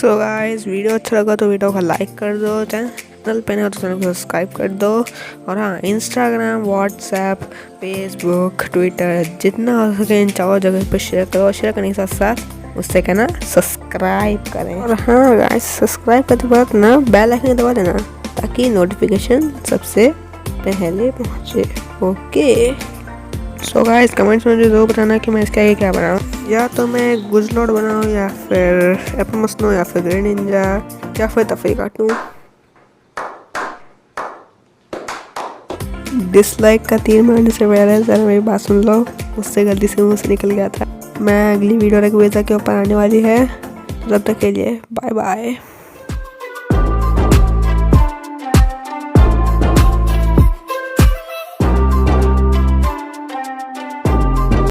So guys, video अच्छा लगा तो वीडियो को लाइक कर दो, चैनल पे नहीं हो तो चैनल को सब्सक्राइब कर दो। और हाँ, इंस्टाग्राम, व्हाट्सएप, फेसबुक, ट्विटर जितना हो सके इन चारों जगह पर शेयर करो। शेयर करने के साथ साथ उससे कहना सब्सक्राइब करें। और हाँ गाइस, सब्सक्राइब करते वक्त ना बेल आइकन दबा देना ताकि नोटिफिकेशन सबसे पहले पहुँचे। ओके। सो गाइस, कमेंट्स में मुझे ज़रूर बताना कि मैं इसका आगे क्या बनाऊँ। या तो मैं गुजलोड बनाऊँ, या फिर एपमस्नो, या फिर ग्रेन निंजा, या फिर तफरी काटूँ। डिसलाइक का तीर मारने से पहले ज़रा मेरी बात सुन लो, उससे गलती से मुँह से निकल गया था। मैं अगली वीडियो रेगुलेटर के ऊपर आने वाली है, तब तक के लिए बाय बाय।